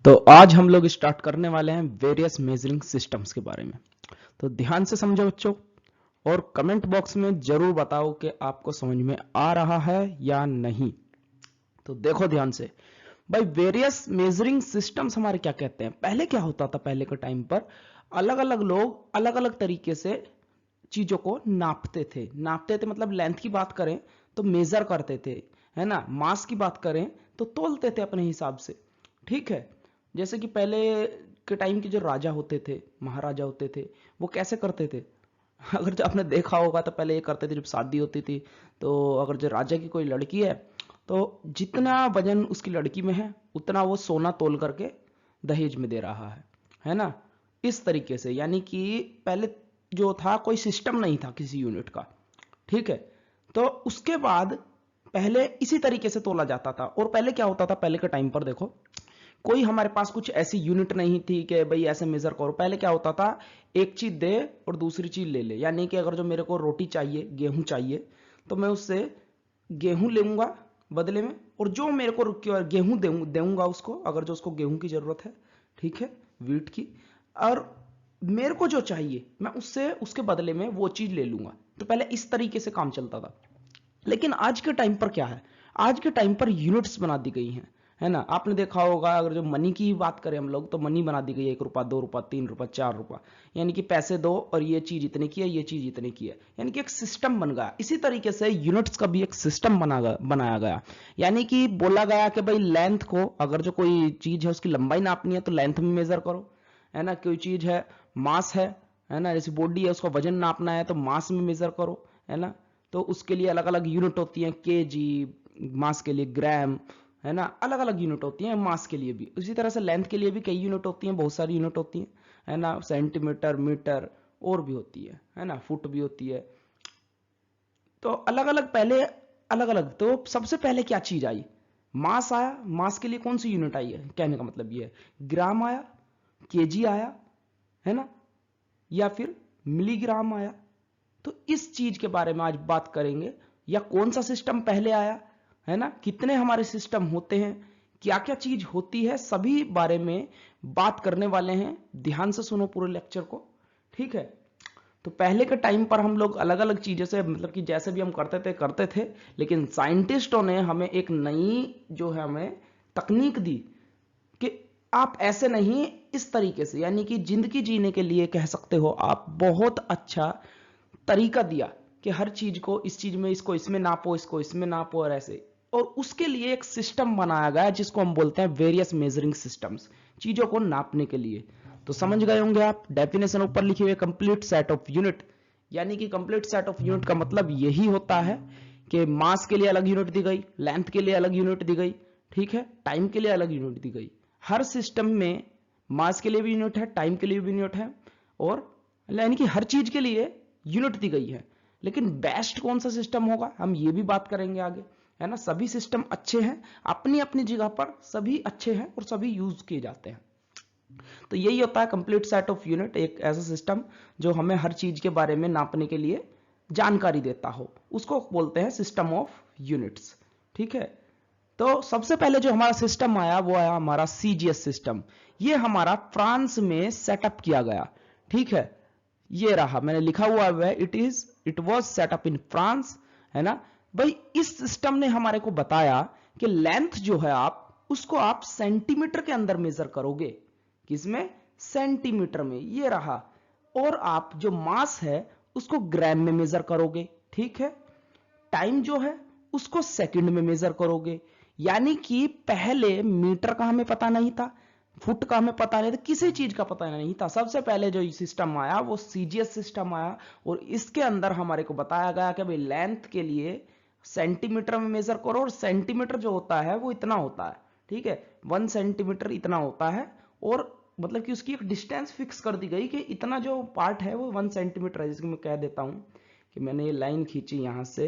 तो आज हम लोग स्टार्ट करने वाले हैं वेरियस मेजरिंग सिस्टम्स के बारे में। तो ध्यान से समझो बच्चों, और कमेंट बॉक्स में जरूर बताओ कि आपको समझ में आ रहा है या नहीं। तो देखो ध्यान से भाई, वेरियस मेजरिंग सिस्टम्स हमारे क्या कहते हैं। पहले क्या होता था, पहले के टाइम पर अलग अलग लोग अलग अलग तरीके से चीजों को नापते थे मतलब लेंथ की बात करें तो मेजर करते थे, है ना। मास की बात करें तो तोलते थे अपने हिसाब से, ठीक है। जैसे कि पहले के टाइम के जो राजा होते थे, महाराजा होते थे, वो कैसे करते थे। अगर जो आपने देखा होगा तो पहले ये करते थे, जब शादी होती थी तो अगर जो राजा की कोई लड़की है तो जितना वजन उसकी लड़की में है उतना वो सोना तोल करके दहेज में दे रहा है ना। इस तरीके से, यानी कि पहले जो था कोई सिस्टम नहीं था किसी यूनिट का, ठीक है। तो उसके बाद पहले इसी तरीके से तोला जाता था। और पहले क्या होता था, पहले के टाइम पर देखो, कोई हमारे पास कुछ ऐसी यूनिट नहीं थी कि भाई ऐसे मेजर करो। पहले क्या होता था, एक चीज दे और दूसरी चीज ले ले। यानी कि अगर जो मेरे को रोटी चाहिए, गेहूं चाहिए, तो मैं उससे गेहूं लूंगा बदले में, और जो मेरे को गेहूं दूंगा उसको, अगर जो उसको गेहूं की जरूरत है, ठीक है, वीट की, और मेरे को जो चाहिए मैं उससे उसके बदले में वो चीज ले लूंगा। तो पहले इस तरीके से काम चलता था। लेकिन आज के टाइम पर क्या है, आज के टाइम पर यूनिट्स बना दी गई हैं, है ना। आपने देखा होगा, अगर जो मनी की बात करें हम लोग, तो मनी बना दी गई है, 1 रुपया, 2 रुपया, 3 रुपया, 4 रुपया। यानी कि पैसे दो और ये चीज इतने की है, ये चीज इतने की है, यानी कि एक सिस्टम बन गया। इसी तरीके से यूनिट्स का भी एक सिस्टम बनाया गया। यानी कि बोला गया कि भाई लेंथ को, अगर जो कोई चीज है उसकी लंबाई नापनी है तो लेंथ में मेजर करो, है ना। कोई चीज है, मास है ना, जैसे बॉडी है उसका वजन नापना है तो मास में मेजर करो, है ना। तो उसके लिए अलग अलग यूनिट होती हैं, केजी मास के लिए, ग्राम, है ना, अलग अलग यूनिट होती हैं मास के लिए भी। उसी तरह से लेंथ के लिए भी कई यूनिट होती हैं, बहुत सारी यूनिट होती हैं, है ना। सेंटीमीटर, मीटर और भी होती है ना, फुट भी होती है। तो अलग अलग पहले, अलग अलग। तो सबसे पहले क्या चीज आई, मास आया। मास के लिए कौन सी यूनिट आई है, कहने का मतलब ये है, ग्राम आया, केजी आया, है ना, या फिर मिलीग्राम आया। तो इस चीज के बारे में आज बात करेंगे, या कौन सा सिस्टम पहले आया, है ना, कितने हमारे सिस्टम होते हैं, क्या क्या चीज होती है, सभी बारे में बात करने वाले हैं। ध्यान से सुनो पूरे लेक्चर को, ठीक है। तो पहले के टाइम पर हम लोग अलग अलग चीजों से, मतलब कि जैसे भी हम करते थे, लेकिन साइंटिस्टों ने हमें एक नई जो है हमें तकनीक दी कि आप ऐसे नहीं, इस तरीके से, यानी कि जिंदगी जीने के लिए कह सकते हो आप, बहुत अच्छा तरीका दिया कि हर चीज को इस चीज में, इसको इसमें नापो, इसको इसमें नापो, और ऐसे। और उसके लिए एक सिस्टम बनाया गया जिसको हम बोलते हैं वेरियस मेजरिंग सिस्टम्स, चीजों को नापने के लिए। तो समझ गए होंगे आप, डेफिनेशन ऊपर लिखे हुए, कंप्लीट सेट ऑफ यूनिट। यानी कि कंप्लीट सेट ऑफ यूनिट का मतलब यही होता है कि मास के लिए अलग यूनिट दी गई, लेंथ के लिए अलग यूनिट दी गई, ठीक है, टाइम के लिए अलग यूनिट दी गई। हर सिस्टम में मास के लिए भी यूनिट है, टाइम के लिए भी यूनिट है, और यानी कि हर चीज के लिए यूनिट दी गई है। लेकिन बेस्ट कौन सा सिस्टम होगा, हम ये भी बात करेंगे आगे, है ना। सभी सिस्टम अच्छे हैं, अपनी अपनी जगह पर सभी अच्छे हैं और सभी यूज किए जाते हैं। तो यही होता है कंप्लीट सेट ऑफ यूनिट, एक ऐसा सिस्टम जो हमें हर चीज के बारे में नापने के लिए जानकारी देता हो, उसको बोलते हैं सिस्टम ऑफ यूनिट्स, ठीक है। तो सबसे पहले जो हमारा सिस्टम आया वो आया हमारा सीजीएस सिस्टम। ये हमारा फ्रांस में सेटअप किया गया, ठीक है। ये रहा, मैंने लिखा हुआ है, it was setup in France, है ना। भाई इस सिस्टम ने हमारे को बताया कि लेंथ जो है आप उसको आप सेंटीमीटर के अंदर मेजर करोगे, किसमें, सेंटीमीटर में, ये रहा। और आप जो मास है उसको ग्राम में मेजर करोगे, ठीक है। टाइम जो है उसको सेकंड में मेजर करोगे। यानी कि पहले मीटर का हमें पता नहीं था, फुट का हमें पता नहीं था, किसी चीज का पता नहीं था। सबसे पहले जो सिस्टम आया वो सीजीएस सिस्टम आया, और इसके अंदर हमारे को बताया गया कि भाई लेंथ के लिए सेंटीमीटर में मेजर करो, और सेंटीमीटर जो होता है वो इतना होता है, ठीक है, 1 सेंटीमीटर इतना होता है। और मतलब कि उसकी एक डिस्टेंस फिक्स कर दी गई कि इतना जो पार्ट है वो 1 सेंटीमीटर है। जिसको मैं कह देता हूं कि मैंने ये लाइन खींची यहां से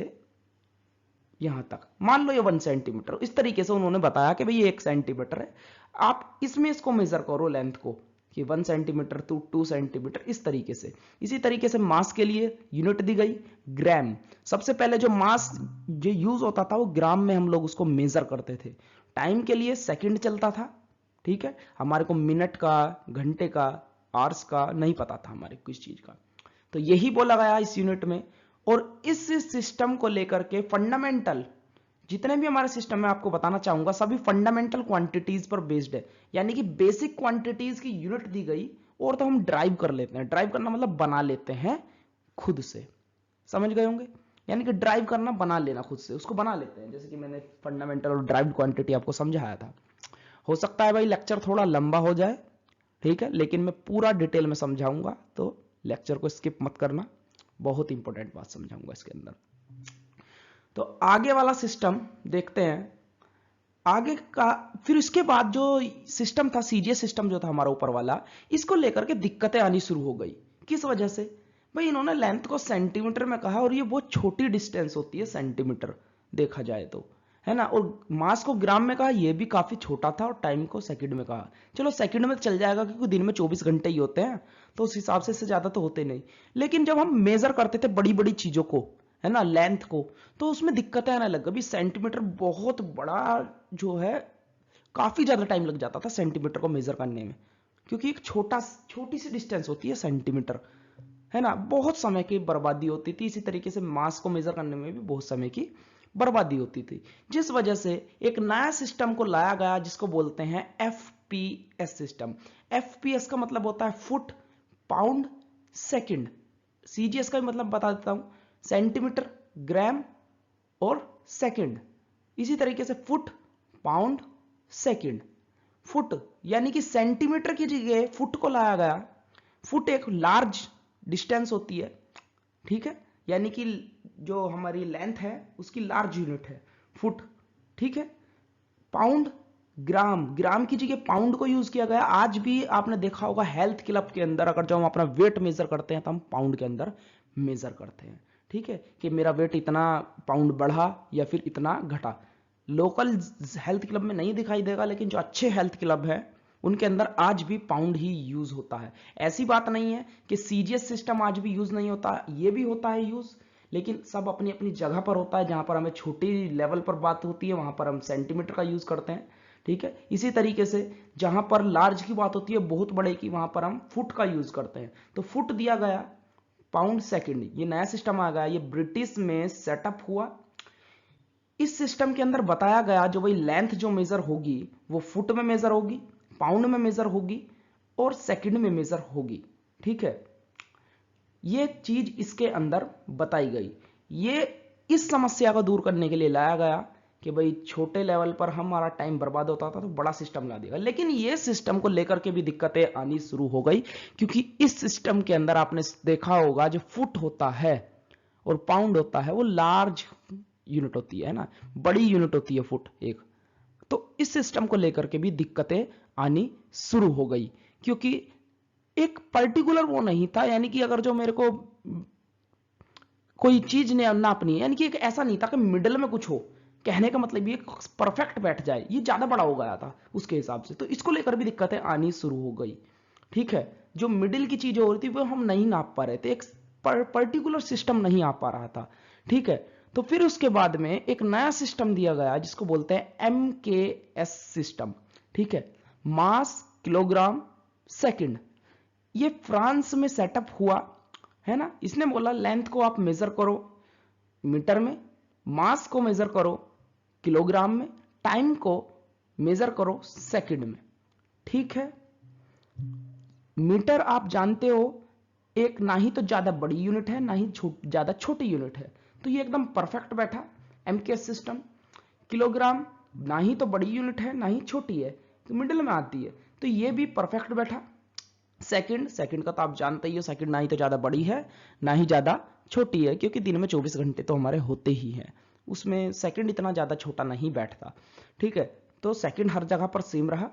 यहां तक, मान लो ये 1 सेंटीमीटर, इस तरीके से उन्होंने बताया कि भाई ये 1 सेंटीमीटर है। आप इसमें इसको मेजर करो लेंथ को, कि 1 सेंटीमीटर टू 2 सेंटीमीटर, इस तरीके से। इसी तरीके से मास के लिए यूनिट दी गई, ग्राम। सबसे पहले जो मास जो यूज होता था वो ग्राम में हम लोग उसको मेजर करते थे। टाइम के लिए सेकंड चलता था, ठीक है, हमारे को मिनट का, घंटे का, आवर्स का नहीं पता था हमारे को इस चीज का। तो यही बोला गया इस यूनिट में। और इस सिस्टम को लेकर के फंडामेंटल जितने भी हमारे सिस्टम में आपको बताना चाहूंगा सभी फंडामेंटल क्वांटिटीज पर बेस्ड है, यानी कि बेसिक क्वांटिटीज की यूनिट दी गई और तो हम ड्राइव कर लेते हैं। ड्राइव करना मतलब बना लेते हैं खुद से, समझ गए होंगे, यानी कि ड्राइव करना बना लेना खुद से, उसको बना लेते हैं। जैसे कि मैंने फंडामेंटल और ड्राइव क्वांटिटी आपको समझाया था। हो सकता है भाई लेक्चर थोड़ा लंबा हो जाए, ठीक है, लेकिन मैं पूरा डिटेल में समझाऊंगा, तो लेक्चर को स्किप मत करना, बहुत इंपॉर्टेंट बात समझाऊंगा इसके अंदर। तो आगे वाला सिस्टम देखते हैं आगे का। फिर इसके बाद जो सिस्टम था, सीजीएस सिस्टम जो था हमारा ऊपर वाला, इसको लेकर के दिक्कतें आनी शुरू हो गई। किस वजह से? भाई इन्होंने लेंथ को सेंटीमीटर में कहा, और ये बहुत छोटी डिस्टेंस होती है सेंटीमीटर देखा जाए तो, है ना। और मास को ग्राम में कहा, ये भी काफी छोटा था। और टाइम को सेकंड में कहा। चलो सेकंड में चल जाएगा क्योंकि दिन में 24 घंटे ही होते हैं, तो उस हिसाब से इससे ज्यादा तो होते नहीं। लेकिन जब हम मेजर करते थे बड़ी बड़ी चीजों को, है ना, लेंथ को, तो उसमें दिक्कतें आने लग गई। सेंटीमीटर बहुत बड़ा जो है, काफी ज्यादा टाइम लग जाता था सेंटीमीटर को मेजर करने में, क्योंकि एक छोटी सी डिस्टेंस होती है सेंटीमीटर, है ना। बहुत समय की बर्बादी होती थी। इसी तरीके से मास को मेजर करने में भी बहुत समय की बर्बादी होती थी, जिस वजह से एक नया सिस्टम को लाया गया जिसको बोलते हैं एफपीएस सिस्टम। एफपीएस का मतलब होता है फुट, पाउंड, सेकंड। सीजीएस का भी मतलब बता देता हूं, सेंटीमीटर, ग्राम और सेकंड। इसी तरीके से फुट, पाउंड, सेकंड। फुट यानी कि सेंटीमीटर की जगह फुट को लाया गया। फुट एक लार्ज डिस्टेंस होती है, ठीक है, यानी कि जो हमारी लेंथ है उसकी लार्ज यूनिट है फुट, ठीक है। पाउंड, ग्राम, ग्राम की जगह पाउंड को यूज किया गया। आज भी आपने देखा होगा हेल्थ क्लब के अंदर अगर जब हम अपना वेट मेजर करते हैं तो हम पाउंड के अंदर मेजर करते हैं, ठीक है, कि मेरा वेट इतना पाउंड बढ़ा या फिर इतना घटा। लोकल हेल्थ क्लब में नहीं दिखाई देगा, लेकिन जो अच्छे हेल्थ क्लब है उनके अंदर आज भी पाउंड ही यूज होता है। ऐसी बात नहीं है कि सीजीएस सिस्टम आज भी यूज नहीं होता, ये भी होता है यूज, लेकिन सब अपनी अपनी जगह पर होता है। जहां पर हमें छोटी लेवल पर बात होती है वहां पर हम सेंटीमीटर का यूज करते हैं, ठीक है। इसी तरीके से जहां पर लार्ज की बात होती है, बहुत बड़े की, वहां पर हम फुट का यूज करते हैं। तो फुट दिया गया, पाउंड, सेकंड, ये नया सिस्टम आ गया। ये ब्रिटिश में सेटअप हुआ। इस सिस्टम के अंदर बताया गया जो भाई लेंथ जो मेजर होगी वो फुट में मेजर होगी, पाउंड में मेजर होगी और सेकंड में मेजर होगी, ठीक है। ये चीज इसके अंदर बताई गई। ये इस समस्या को दूर करने के लिए लाया गया कि भाई छोटे लेवल पर हमारा टाइम बर्बाद होता था, तो बड़ा सिस्टम ला दिया। लेकिन ये सिस्टम को लेकर के भी दिक्कतें आनी शुरू हो गई, क्योंकि इस सिस्टम के अंदर आपने देखा होगा जो फुट होता है और पाउंड होता है वो लार्ज यूनिट होती है ना, बड़ी यूनिट होती है फुट एक। तो इस सिस्टम को लेकर के भी दिक्कतें आनी शुरू हो गई, क्योंकि एक पर्टिकुलर वो नहीं था, यानी कि अगर जो मेरे को कोई चीज ने नापनी है, यानी कि एक ऐसा नहीं था कि मिडल में कुछ हो। कहने का मतलब ये परफेक्ट बैठ जाए, ये ज्यादा बड़ा हो गया था उसके हिसाब से। तो इसको लेकर भी दिक्कतें आनी शुरू हो गई, ठीक है। जो मिडिल की चीजें हो रही थी वो हम नहीं नाप पा रहे थे, एक पर्टिकुलर सिस्टम नहीं आ पा रहा था, ठीक है। तो फिर उसके बाद में एक नया सिस्टम दिया गया जिसको बोलते हैं एमकेएस सिस्टम, ठीक है, मास, किलोग्राम, सेकंड। ये फ्रांस में सेटअप हुआ, है ना। इसने बोला लेंथ को आप मेजर करो मीटर में, मास को मेजर करो किलोग्राम में, टाइम को मेजर करो सेकंड में, ठीक है। मीटर आप जानते हो एक ना ही तो ज्यादा बड़ी यूनिट है ना ही ज्यादा छोटी यूनिट है, तो ये एकदम परफेक्ट बैठा एमकेएस सिस्टम। किलोग्राम ना ही तो बड़ी यूनिट है ना ही छोटी है, तो मिडिल में आती है, तो ये भी परफेक्ट बैठा। सेकंड, सेकंड का तो आप जानते ही हो, सेकंड ना ही तो ज्यादा बड़ी है ना ही ज्यादा छोटी है, क्योंकि दिन में 24 घंटे तो हमारे होते ही हैं, उसमें सेकंड इतना ज्यादा छोटा नहीं बैठता, ठीक है। तो सेकंड हर जगह पर सेम रहा।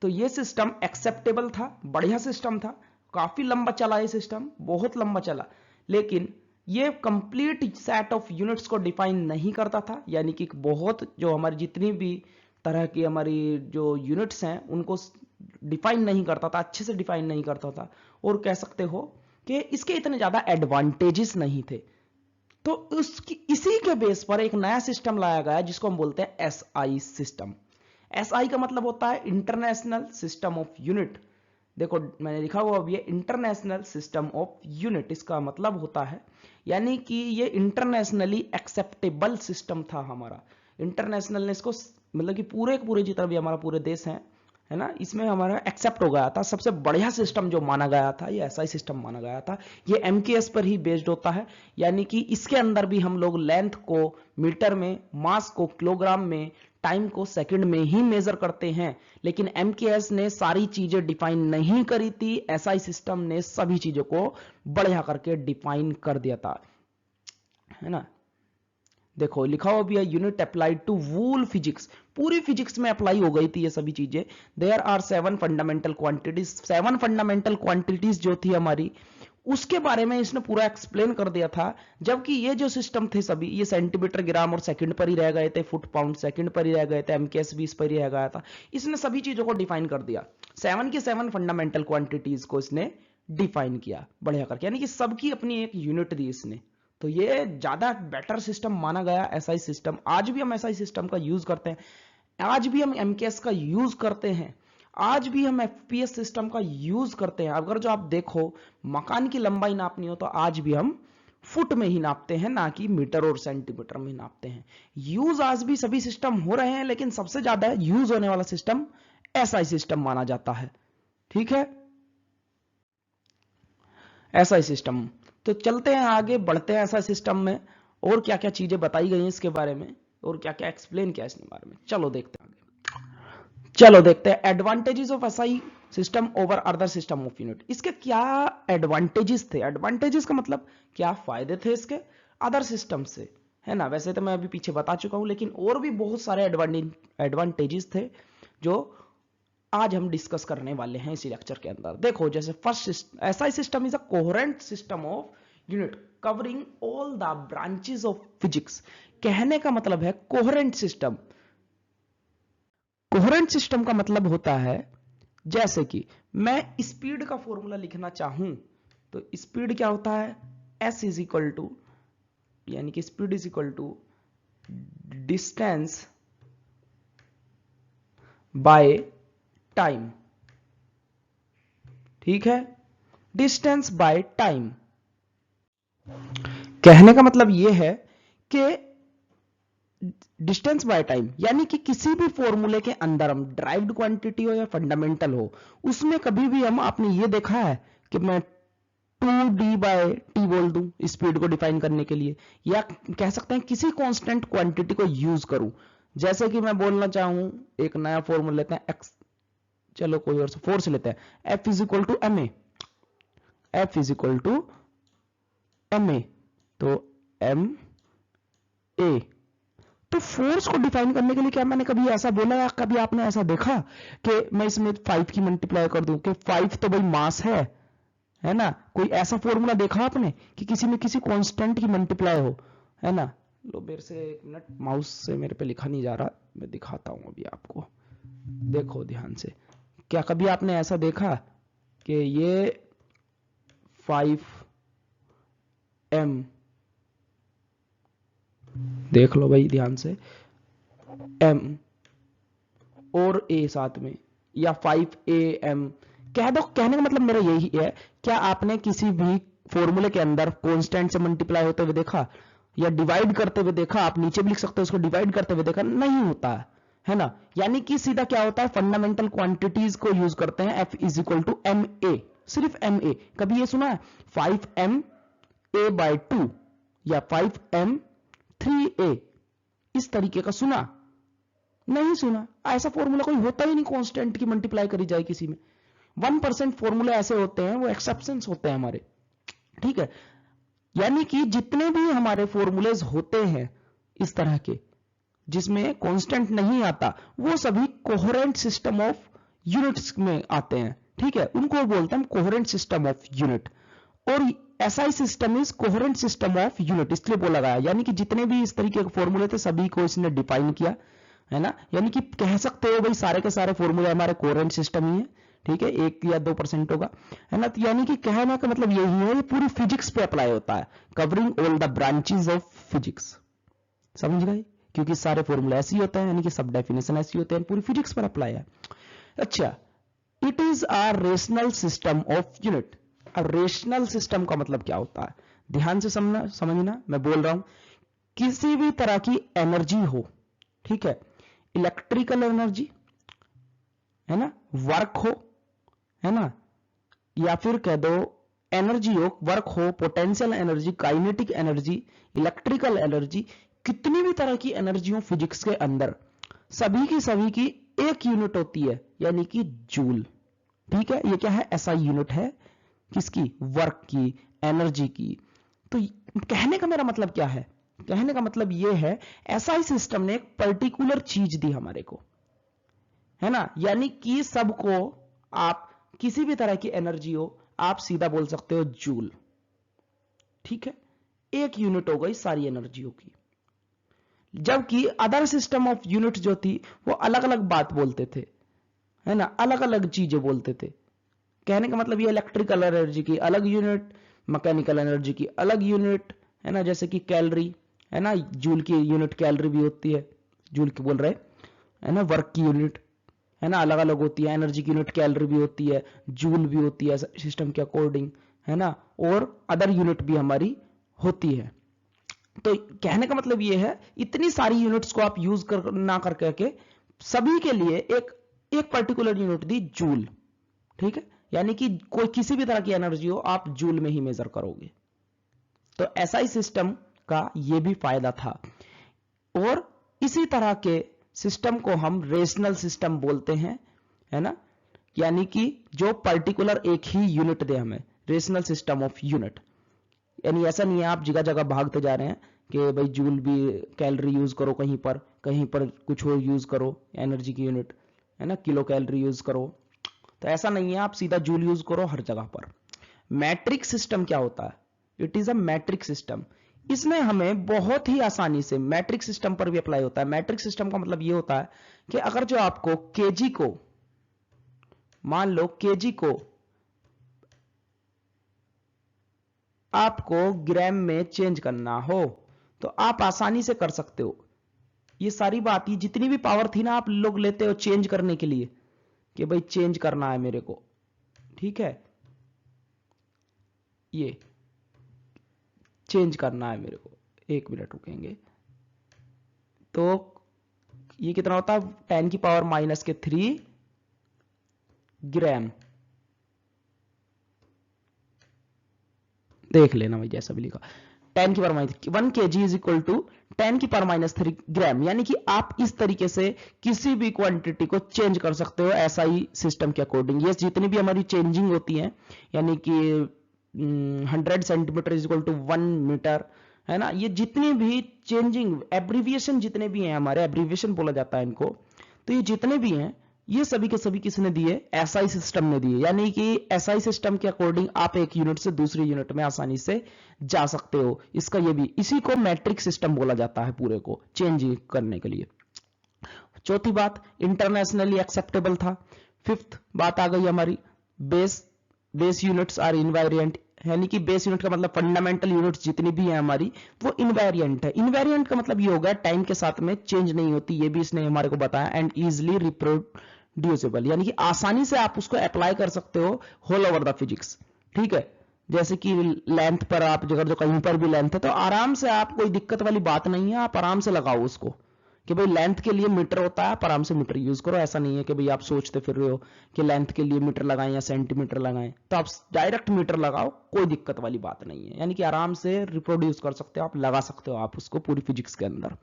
तो ये सिस्टम एक्सेप्टेबल था, बढ़िया सिस्टम था, काफी लंबा चला ये सिस्टम, बहुत लंबा चला। लेकिन ये कंप्लीट सेट ऑफ यूनिट्स को डिफाइन नहीं करता था, यानी कि बहुत जो हमारी जितनी भी तरह की हमारी जो यूनिट्स हैं उनको डिफाइन नहीं करता था, अच्छे से डिफाइन नहीं करता था। और कह सकते हो कि इसके इतने ज्यादा एडवांटेजेस नहीं थे। तो उसकी इसी के बेस पर एक नया सिस्टम लाया गया जिसको हम बोलते हैं एसआई सिस्टम। SI का मतलब होता है इंटरनेशनल सिस्टम ऑफ यूनिट। देखो मैंने लिखा हुआ अब ये इंटरनेशनल सिस्टम ऑफ यूनिट, इसका मतलब होता है यानी कि ये इंटरनेशनली एक्सेप्टेबल सिस्टम था हमारा। इंटरनेशनल ने इसको मतलब कि पूरे जितना भी हमारा पूरे देश है ना, इसमें हमारा एक्सेप्ट हो गया था। सबसे बढ़िया सिस्टम जो माना गया था ये SI सिस्टम माना गया था। ये MKS पर ही बेस्ड होता है, यानी कि इसके अंदर भी हम लोग लेंथ को मीटर में, मास को किलोग्राम में, टाइम को सेकंड में ही मेजर करते हैं। लेकिन MKS ने सारी चीजें डिफाइन नहीं करी थी, SI सिस्टम ने सभी चीजों को बढ़िया करके डिफाइन कर दिया था, है ना। देखो लिखा हुआ भी है unit applied to whole physics, पूरी फिजिक्स में अप्लाई हो गई थी ये सभी चीजें। There are 7 fundamental quantities, 7 fundamental quantities जो थी हमारी, उसके बारे में इसने पूरा एक्सप्लेन कर दिया था। जबकि ये जो सिस्टम थे सभी, ये सेंटीमीटर, ग्राम और सेकंड पर ही रह गए थे, फुट पाउंड सेकंड पर ही रह गए थे, MKS भी इस पर ही रह गया था। इसने सभी चीजों को डिफाइन कर दिया, 7 की 7 फंडामेंटल क्वांटिटीज को इसने डिफाइन किया बढ़िया करके, यानी कि सबकी अपनी एक यूनिट दी इसने। तो ये ज्यादा बेटर सिस्टम माना गया SI सिस्टम। आज भी हम SI सिस्टम का यूज करते हैं, आज भी हम MKS का यूज करते हैं, आज भी हम FPS सिस्टम का यूज करते हैं। अगर जो आप देखो मकान की लंबाई नापनी हो तो आज भी हम फुट में ही नापते हैं, ना कि मीटर और सेंटीमीटर में नापते हैं। यूज आज भी सभी सिस्टम हो रहे हैं, लेकिन सबसे ज्यादा यूज होने वाला सिस्टम SI सिस्टम माना जाता है। ठीक है, SI सिस्टम। तो चलते हैं आगे, बढ़ते हैं SI सिस्टम में, और क्या क्या चीजें बताई गई हैं इसके बारे में, और क्या क्या एक्सप्लेन किया इसके बारे में। चलो देखते हैं आगे, चलो देखते हैं advantages of SI system over other system of unit. इसके क्या एडवांटेजेस थे, एडवांटेजेस का मतलब क्या फायदे थे इसके अदर सिस्टम से, है ना। वैसे तो मैं अभी पीछे बता चुका हूं, लेकिन और भी बहुत सारे एडवांटेजेस थे जो आज हम डिस्कस करने वाले हैं इसी लेक्चर के अंदर। देखो जैसे first, SI system is a coherent system of unit covering all the branches of physics. कहने का मतलब है कोहेरेंट सिस्टम। कोहेरेंट सिस्टम का मतलब होता है, जैसे कि मैं स्पीड का फॉर्मूला लिखना चाहूं तो स्पीड क्या होता है, S इज इक्वल टू, यानी कि speed is equal to distance by time. ठीक है, डिस्टेंस बाय टाइम। कहने का मतलब यह है कि डिस्टेंस बाय टाइम, यानी कि किसी भी फॉर्मूले के अंदर हम ड्राइव्ड क्वांटिटी हो या फंडामेंटल हो, उसमें कभी भी हम, आपने ये देखा है कि मैं 2D/T बोल दूं स्पीड को डिफाइन करने के लिए, या कह सकते हैं किसी कांस्टेंट क्वांटिटी को यूज करूं। जैसे कि मैं बोलना चाहूं, एक नया फॉर्मूला लेते हैं एक्स, चलो कोई और फोर्स लेते हैं, F is equal to M A, F is equal to M A, तो एम ए। तो फोर्स को डिफाइन करने के लिए क्या मैंने कभी ऐसा बोला, या कभी आपने ऐसा देखा कि मैं इसमें 5 की मल्टीप्लाई कर दूं कि 5 तो भाई मास है ना। कोई ऐसा फॉर्मूला देखा आपने कि किसी में किसी कांस्टेंट की मल्टीप्लाई हो, है ना। लो मेरे से एक मिनट, माउस से मेरे पे लिखा नहीं जा रहा, मैं दिखाता हूं अभी आपको, देखो ध्यान से। क्या कभी आपने ऐसा देखा कि ये 5m, देख लो भाई ध्यान से, m और a साथ में, या 5am कह दो। कहने का मतलब मेरा यही है, क्या आपने किसी भी फॉर्मूले के अंदर कांस्टेंट से मल्टीप्लाई होते हुए देखा, या डिवाइड करते हुए देखा? आप नीचे भी लिख सकते हो उसको, डिवाइड करते हुए देखा नहीं होता है ना। यानी कि सीधा क्या होता है, फंडामेंटल क्वांटिटीज को यूज करते हैं, F is equal to M A, सिर्फ एम ए। कभी ये सुना है 5ma/2 या 5m3a, इस तरीके का सुना? नहीं सुना। ऐसा फॉर्मूला कोई होता ही नहीं कांस्टेंट की मल्टीप्लाई करी जाए किसी में। 1% फॉर्मूले ऐसे होते हैं, वो एक्सेप्शंस होते हैं हमारे, ठीक है। यानी कि जितने भी हमारे फॉर्मूलेज होते हैं इस तरह के जिसमें कांस्टेंट नहीं आता, वो सभी कोहेरेंट सिस्टम ऑफ यूनिट्स में आते हैं, ठीक है। उनको बोलते हैं कोहेरेंट सिस्टम ऑफ यूनिट। और SI system is coherent system of unit, इसलिए बोला गया। यानी कि जितने भी इस तरीके के फॉर्मूले थे सभी को इसने डिफाइन किया, है ना। यानी कि कह सकते हो भाई सारे के सारे फॉर्मूले हमारे कोहेरेंट सिस्टम ही है, ठीक है। 1 या 2% होगा, है ना। तो यानी कि कहने का मतलब यही है, ये पूरी फिजिक्स पे अप्लाई होता है, covering all the branches of physics. समझ गए? क्योंकि सारे फॉर्मूला ऐसे ही होते हैं, यानी कि सब डेफिनेशन ऐसी होते हैं, पूरी फिजिक्स पर अप्लाई है। अच्छा, it is a rational system of unit. अब रेशनल सिस्टम का मतलब क्या होता है, ध्यान से समझना मैं बोल रहा हूं, किसी भी तरह की एनर्जी हो, ठीक है, इलेक्ट्रिकल एनर्जी है ना, वर्क हो, है ना, या फिर कह दो एनर्जी हो, वर्क हो, potential energy, kinetic energy, electrical energy, कितनी भी तरह की एनर्जी हो फिजिक्स के अंदर, सभी की एक यूनिट होती है, यानी कि जूल। ठीक है, ये क्या है, ऐसा यूनिट है किसकी, वर्क की, एनर्जी की। तो कहने का मेरा मतलब क्या है, कहने का मतलब ये है एसआई सिस्टम ने एक पर्टिकुलर चीज दी हमारे को, है ना, यानी कि सबको आप किसी भी तरह की एनर्जी हो आप सीधा बोल सकते हो जूल। ठीक है, एक यूनिट हो गई सारी एनर्जियों की। जबकि अदर सिस्टम ऑफ यूनिट जो थी वो अलग अलग बात बोलते थे, है ना, अलग अलग चीजें बोलते थे। कहने का मतलब ये इलेक्ट्रिकल एनर्जी की अलग यूनिट, मैकेनिकल एनर्जी की अलग यूनिट, है ना, जैसे कि कैलोरी, है ना, जूल की यूनिट कैलोरी भी होती है, जूल की बोल रहे, है ना, वर्क की यूनिट, है ना, अलग अलग होती है, एनर्जी की यूनिट कैलोरी भी होती है, जूल भी होती है सिस्टम के अकॉर्डिंग, है ना, और अदर यूनिट भी हमारी होती है। तो कहने का मतलब ये है इतनी सारी यूनिट्स को आप यूज ना करके सभी के लिए एक पर्टिकुलर यूनिट दी जूल। ठीक है, यानी कि कोई किसी भी तरह की एनर्जी हो आप जूल में ही मेजर करोगे। तो एसआई सिस्टम का यह भी फायदा था, और इसी तरह के सिस्टम को हम रेशनल सिस्टम बोलते हैं, है ना, यानी कि जो पर्टिकुलर एक ही यूनिट दे हमें, रेशनल सिस्टम ऑफ यूनिट। यानी ऐसा नहीं है आप जगह जगह भागते जा रहे हैं कि भाई जूल भी कैलोरी यूज करो, कहीं पर कुछ और यूज करो एनर्जी की यूनिट, है ना, किलो कैलोरी यूज करो, तो ऐसा नहीं है, आप सीधा जूल यूज करो हर जगह पर। मैट्रिक सिस्टम क्या होता है, it is a matric system. इसमें हमें बहुत ही आसानी से मैट्रिक सिस्टम पर भी अप्लाई होता है। मैट्रिक सिस्टम का मतलब यह होता है कि अगर जो आपको केजी को, मान लो केजी को आपको ग्राम में चेंज करना हो तो आप आसानी से कर सकते हो। ये सारी बात, ये जितनी भी पावर थी ना आप लोग लेते हो चेंज करने के लिए कि भाई चेंज करना है मेरे को, ठीक है, ये चेंज करना है मेरे को, 1 मिनट रुकेंगे, तो ये कितना होता है 10 की पावर -3 ग्राम, देख लेना भाई जैसा भी लिखा, 10 की power -1 kg is equal to 10 की पावर -3 ग्राम। यानी कि आप इस तरीके से किसी भी क्वांटिटी को चेंज कर सकते हो एसआई सिस्टम के अकॉर्डिंग। ये जितनी भी हमारी चेंजिंग होती है, यानी कि 100 centimetre is equal to 1 metre, है ना, ये जितनी भी चेंजिंग एब्रीविएशन जितने भी हैं हमारे, एब्रीविएशन बोला जाता है इनको, तो ये जितने भी हैं ये सभी के सभी किसने दिए, एसआई सिस्टम ने दिए। यानी कि एसआई सिस्टम के अकॉर्डिंग आप एक यूनिट से दूसरी यूनिट में आसानी से जा सकते हो। इसका ये भी, इसी को मैट्रिक सिस्टम बोला जाता है पूरे को चेंज करने के लिए। चौथी बात, इंटरनेशनली एक्सेप्टेबल था। फिफ्थ बात आ गई हमारी, बेस यूनिट्स आर इनवेरिएंट, यानी कि बेस यूनिट का मतलब फंडामेंटल यूनिट्स जितनी भी है हमारी वो इनवेरिएंट है। इनवेरिएंट का मतलब ये होगा टाइम के साथ में चेंज नहीं होती, ये भी इसने हमारे को बताया। एंड इजिली रिप्रोड्यूसिबल, यानी कि आसानी से आप उसको अप्लाई कर सकते हो होल ओवर द फिजिक्स। ठीक है, जैसे कि लेंथ पर आप अगर जो कहीं पर भी लेंथ है तो आराम से, आप कोई दिक्कत वाली बात नहीं है, आप आराम से लगाओ उसको कि भाई लेंथ के लिए मीटर होता है, आप आराम से मीटर यूज करो। ऐसा नहीं है कि भाई आप सोचते फिर रहे हो कि लेंथ के लिए मीटर लगाएं या सेंटीमीटर लगाएं, तो आप डायरेक्ट मीटर लगाओ, कोई दिक्कत वाली बात नहीं है। यानी कि आराम से रिप्रोड्यूस कर सकते हो, आप लगा सकते हो आप उसको पूरी फिजिक्स के अंदर।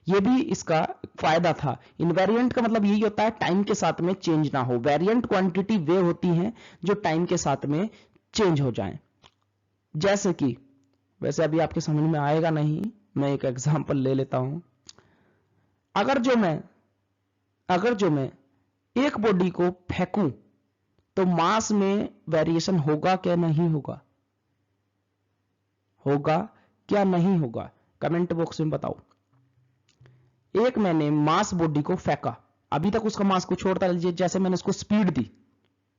ये भी इसका फायदा था। इनवेरिएंट का मतलब यही होता है टाइम के साथ में चेंज ना हो। वेरिएंट क्वांटिटी वे होती है जो टाइम के साथ में चेंज हो जाए। जैसे कि, वैसे अभी आपके समझ में आएगा नहीं, मैं एक एग्जांपल ले लेता हूं। अगर जो मैं एक बॉडी को फेंकूं तो मास में वेरिएशन होगा क्या नहीं होगा, होगा क्या नहीं होगा, कमेंट बॉक्स में बताओ। एक मैंने मास बॉडी को फेंका, अभी तक उसका मास कुछ छोड़ता है, जैसे मैंने उसको स्पीड दी,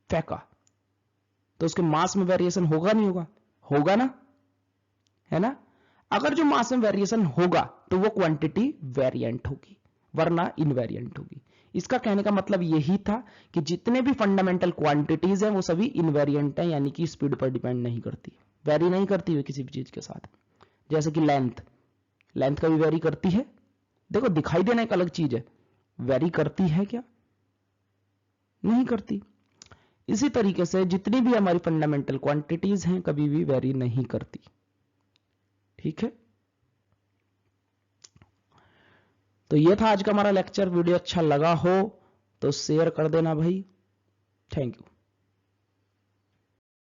फेंका, तो उसके मास में वेरिएशन होगा नहीं होगा, होगा ना, है ना। अगर जो मास में वेरिएशन होगा तो वो क्वांटिटी वेरिएंट होगी, वरना इनवेरिएंट होगी। इसका कहने का मतलब यही था कि जितने भी फंडामेंटल क्वांटिटीज हैं वो सभी इनवेरिएंट हैं, यानी कि स्पीड पर डिपेंड नहीं करती, वेरी नहीं करती हुई किसी भी चीज के साथ। जैसे कि लेंथ, लेंथ कभी वेरी करती है? देखो दिखाई देना एक अलग चीज है, वेरी करती है क्या? नहीं करती। इसी तरीके से जितनी भी हमारी फंडामेंटल क्वांटिटीज हैं कभी भी वेरी नहीं करती। ठीक है, तो ये था आज का हमारा लेक्चर। वीडियो अच्छा लगा हो तो शेयर कर देना भाई। Thank you.